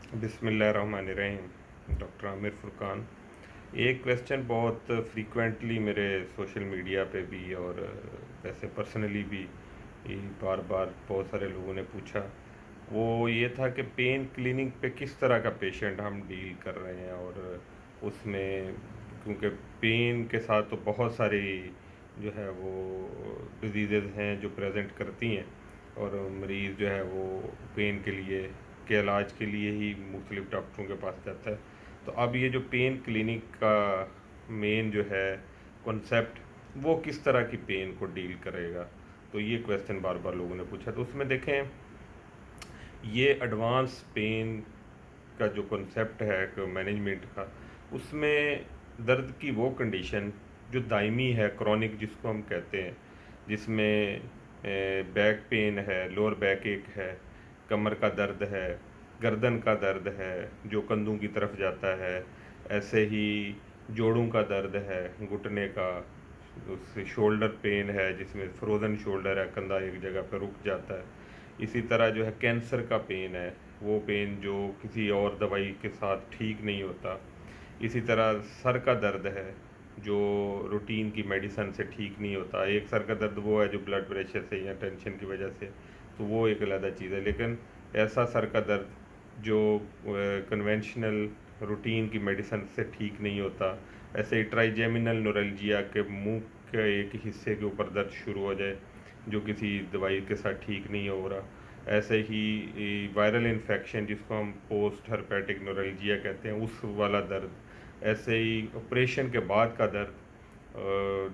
बिस्मिल्लाहिर्रहमानिर्रहीम। डॉक्टर आमिर फुरकान। एक क्वेश्चन बहुत फ्रीक्वेंटली मेरे सोशल मीडिया पे भी और वैसे पर्सनली भी बार बार बहुत सारे लोगों ने पूछा। वो ये था कि पेन क्लिनिक पे किस तरह का पेशेंट हम डील कर रहे हैं, और उसमें क्योंकि पेन के साथ तो बहुत सारी जो है वो डिजीज़ हैं जो प्रेजेंट करती हैं, और मरीज़ जो है वो पेन के इलाज के लिए ही मुख्तलिफ़ डॉक्टरों के पास जाता है। तो अब ये जो पेन क्लिनिक का मेन जो है कॉन्सेप्ट, वो किस तरह की पेन को डील करेगा, तो ये क्वेश्चन बार बार लोगों ने पूछा। तो उसमें देखें, ये एडवांस पेन का जो कॉन्सेप्ट है मैनेजमेंट का, उसमें दर्द की वो कंडीशन जो दायमी है, क्रॉनिक जिसको हम कहते हैं, जिसमें बैक पेन है, लोअर बैक एक है, कमर का दर्द है, गर्दन का दर्द है जो कंधों की तरफ जाता है, ऐसे ही जोड़ों का दर्द है, घुटने का, उससे शोल्डर पेन है जिसमें फ्रोज़न शोल्डर है, कंधा एक जगह पर रुक जाता है। इसी तरह जो है कैंसर का पेन है, वो पेन जो किसी और दवाई के साथ ठीक नहीं होता। इसी तरह सर का दर्द है जो रूटीन की मेडिसिन से ठीक नहीं होता। एक सर का दर्द वो है जो ब्लड प्रेशर से या टेंशन की वजह से, तो वो एक अलग चीज़ है। लेकिन ऐसा सर का दर्द जो कन्वेंशनल रूटीन की मेडिसिन से ठीक नहीं होता, ऐसे ही ट्राइजेमिनल नोरल्जिया के मुंह के एक हिस्से के ऊपर दर्द शुरू हो जाए जो किसी दवाई के साथ ठीक नहीं हो रहा, ऐसे ही वायरल इन्फेक्शन जिसको हम पोस्ट हर्पेटिक नोरल्जिया कहते हैं, उस वाला दर्द, ऐसे ही ऑपरेशन के बाद का दर्द,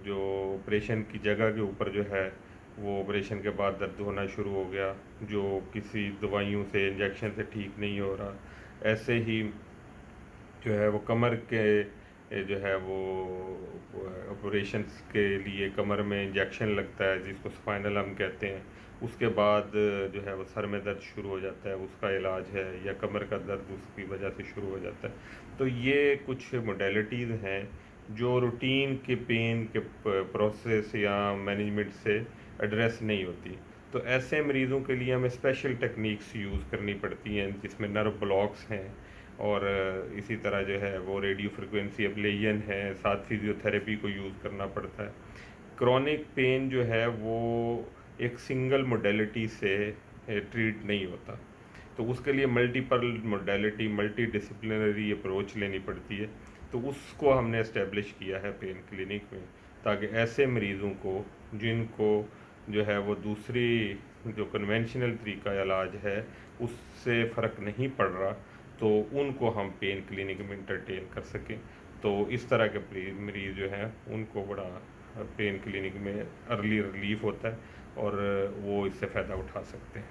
जो ऑपरेशन की जगह के ऊपर जो है वो ऑपरेशन के बाद दर्द होना शुरू हो गया जो किसी दवाइयों से इंजेक्शन से ठीक नहीं हो रहा। ऐसे ही जो है वो कमर के जो है वो ऑपरेशंस के लिए कमर में इंजेक्शन लगता है जिसको स्पाइनल हम कहते हैं, उसके बाद जो है वो सर में दर्द शुरू हो जाता है, उसका इलाज है, या कमर का दर्द उसकी वजह से शुरू हो जाता है। तो ये कुछ मोडेलिटीज़ हैं जो रूटीन के पेन के प्रोसेस या मैनेजमेंट से एड्रेस नहीं होती। तो ऐसे मरीज़ों के लिए हमें स्पेशल टेक्निक्स यूज़ करनी पड़ती हैं जिसमें नर्व ब्लॉक्स हैं, और इसी तरह जो है वो रेडियो फ्रिक्वेंसी एब्लेशन है, साथ फिजियोथेरेपी को यूज़ करना पड़ता है। क्रॉनिक पेन जो है वो एक सिंगल मोडेलिटी से ट्रीट नहीं होता, तो उसके लिए multiple modality multi disciplinary approach लेनी पड़ती है। तो उसको हमने इस्टेब्लिश किया है पेन क्लिनिक में, ताकि ऐसे मरीज़ों को जिनको जो है वो दूसरी जो कन्वेंशनल तरीका इलाज है उससे फ़र्क नहीं पड़ रहा, तो उनको हम पेन क्लिनिक में इंटरटेन कर सकें। तो इस तरह के मरीज़ जो हैं उनको बड़ा पेन क्लिनिक में अर्ली रिलीफ होता है और वो इससे फ़ायदा उठा सकते हैं।